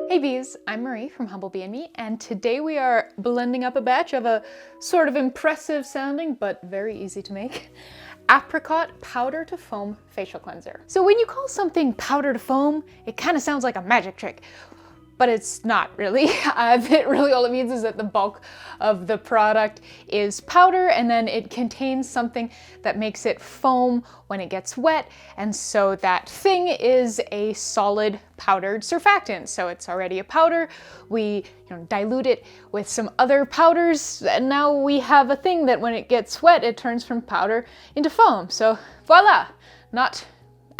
Hey bees, I'm Marie from Humblebee and Me, and today we are blending up a batch of a sort of impressive sounding, but very easy to make, Apricot powder to foam facial cleanser. So when you call something powder to foam, it kind of sounds like a magic trick. But it's not really. All it means is that the bulk of the product is powder, and then it contains something that makes it foam when it gets wet, and so that thing is a solid powdered surfactant. So it's already a powder, we dilute it with some other powders, and now we have a thing that when it gets wet, it turns from powder into foam. So voila, not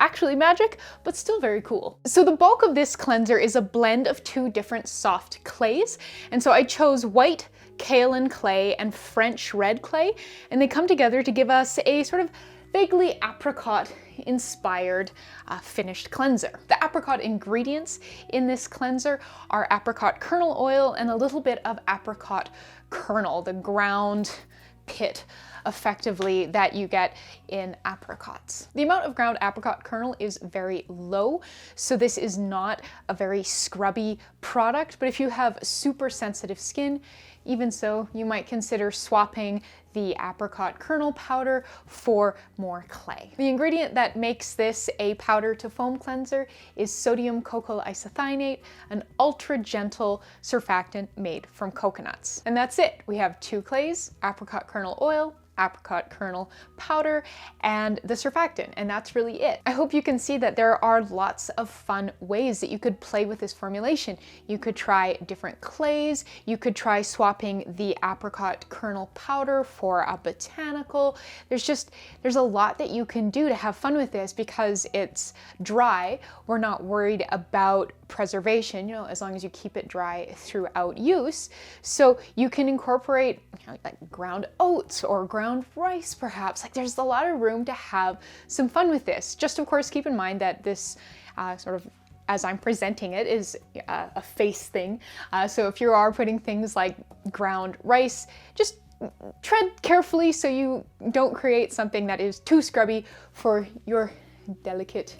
actually magic, but still very cool. So the bulk of this cleanser is a blend of two different soft clays. And so I chose white kaolin clay and French red clay, and they come together to give us a sort of vaguely apricot inspired finished cleanser. The apricot ingredients in this cleanser are apricot kernel oil and a little bit of apricot kernel, the ground pit effectively that you get in apricots. The amount of ground apricot kernel is very low, so this is not a very scrubby product, but if you have super sensitive skin, even so, you might consider swapping the apricot kernel powder for more clay. The ingredient that makes this a powder to foam cleanser is sodium cocoyl isethionate, an ultra gentle surfactant made from coconuts. And that's it. We have two clays, apricot kernel oil, apricot kernel powder, and the surfactant, and that's really it. I hope you can see that there are lots of fun ways that you could play with this formulation. You could try different clays, you could try swapping the apricot kernel powder for a botanical. There's a lot that you can do to have fun with this because it's dry. We're not worried about preservation, as long as you keep it dry throughout use. So you can incorporate like ground oats or ground rice perhaps. Like there's a lot of room to have some fun with this. Just of course keep in mind that this sort of, as I'm presenting it, is a face thing. So if you are putting things like ground rice, just tread carefully so you don't create something that is too scrubby for your delicate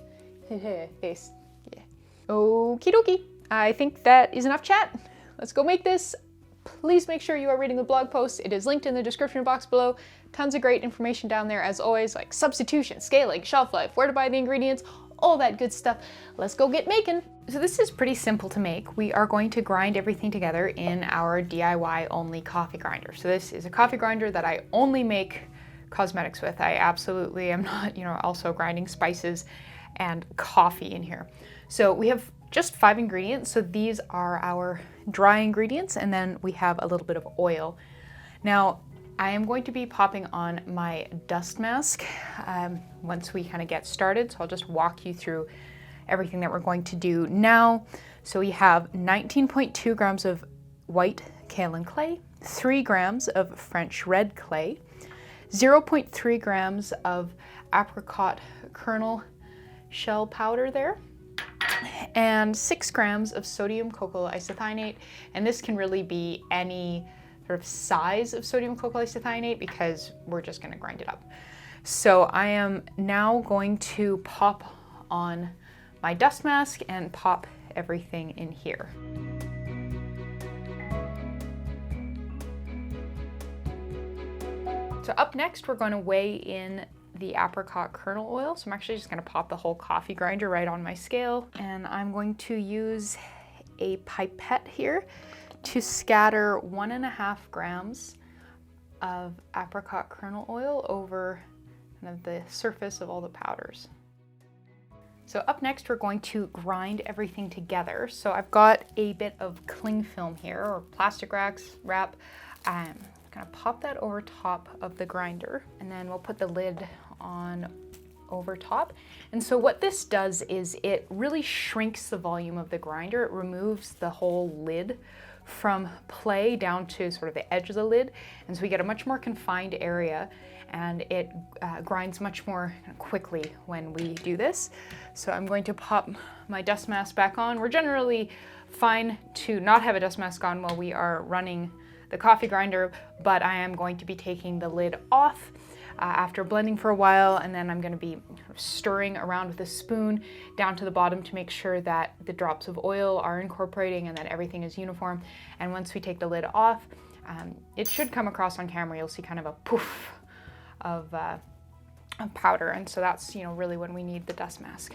face. Okie dokie. I think that is enough chat. Let's go make this. Please make sure you are reading the blog post. It is linked in the description box below. Tons of great information down there as always, like substitution, scaling, shelf life, where to buy the ingredients, all that good stuff. Let's go get making. So this is pretty simple to make. We are going to grind everything together in our DIY only coffee grinder. So this is a coffee grinder that I only make cosmetics with. I absolutely am not, also grinding spices and coffee in here. So we have just 5 ingredients. So these are our dry ingredients, and then we have a little bit of oil. Now, I am going to be popping on my dust mask once we kind of get started. So I'll just walk you through everything that we're going to do now. So we have 19.2 grams of white kaolin clay, 3 grams of French red clay, 0.3 grams of apricot kernel shell powder there, and 6 grams of sodium cocoyl isethionate. And this can really be any sort of size of sodium cocoyl isethionate because we're just going to grind it up. So I am now going to pop on my dust mask and pop everything in here. So up next, we're going to weigh in the apricot kernel oil. So I'm actually just going to pop the whole coffee grinder right on my scale, and I'm going to use a pipette here to scatter 1.5 grams of apricot kernel oil over kind of the surface of all the powders. So up next, we're going to grind everything together. So I've got a bit of cling film here, or plastic wrap. I'm gonna pop that over top of the grinder, and then we'll put the lid on over top. And so what this does is it really shrinks the volume of the grinder. It removes the whole lid from play down to sort of the edge of the lid, and so we get a much more confined area, and it grinds much more quickly when we do this. So I'm going to pop my dust mask back on. We're generally fine to not have a dust mask on while we are running the coffee grinder, but I am going to be taking the lid off after blending for a while, and then I'm going to be stirring around with a spoon down to the bottom to make sure that the drops of oil are incorporating and that everything is uniform. And once we take the lid off, it should come across on camera. You'll see kind of a poof of powder, and so that's, you know, really when we need the dust mask.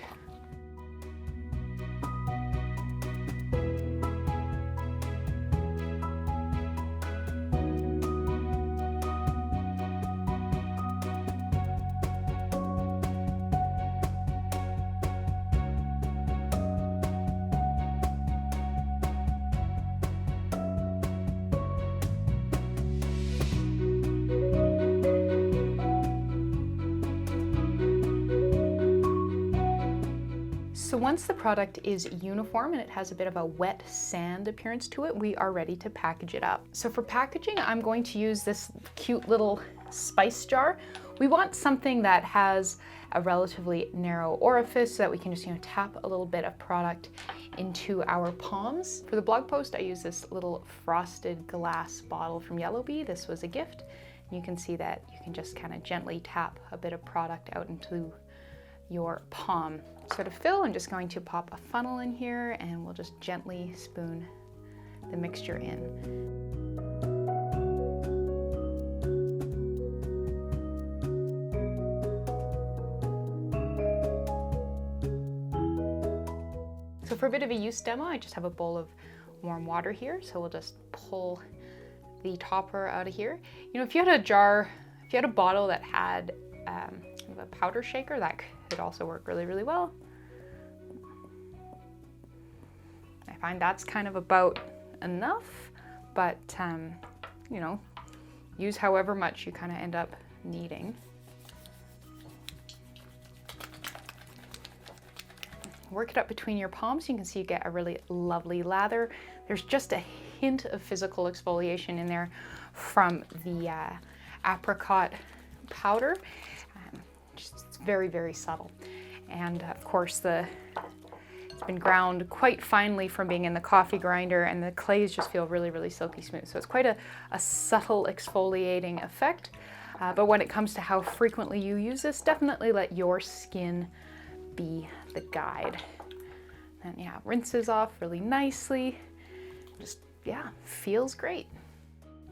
So once the product is uniform and it has a bit of a wet sand appearance to it, we are ready to package it up. So for packaging, I'm going to use this cute little spice jar. We want something that has a relatively narrow orifice so that we can just, you know, tap a little bit of product into our palms. For the blog post, I use this little frosted glass bottle from Humblebee. This was a gift. You can see that you can just kind of gently tap a bit of product out into your palm. So to fill, I'm just going to pop a funnel in here and we'll just gently spoon the mixture in. So for a bit of a use demo, I just have a bowl of warm water here. So we'll just pull the topper out of here. You know, if you had a jar, if you had a bottle that had a powder shaker, that could also work really, really well. I find that's kind of about enough, but you know, use however much you kind of end up needing. Work it up between your palms. You can see you get a really lovely lather. There's just a hint of physical exfoliation in there from the apricot powder. It's very, very subtle. And of course, it's been ground quite finely from being in the coffee grinder, and the clays just feel really, really silky smooth. So it's quite a subtle exfoliating effect. But when it comes to how frequently you use this, definitely let your skin be the guide. And yeah, rinses off really nicely. Just, yeah, feels great.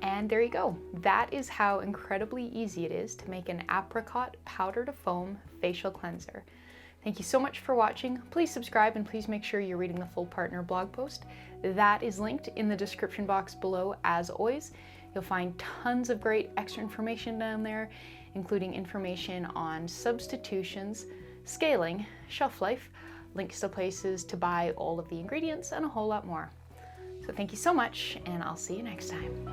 And there you go. That is how incredibly easy it is to make an apricot powder to foam facial cleanser. Thank you so much for watching. Please subscribe and please make sure you're reading the full partner blog post. That is linked in the description box below as always. You'll find tons of great extra information down there, including information on substitutions, scaling, shelf life, links to places to buy all of the ingredients, and a whole lot more. So thank you so much, and I'll see you next time.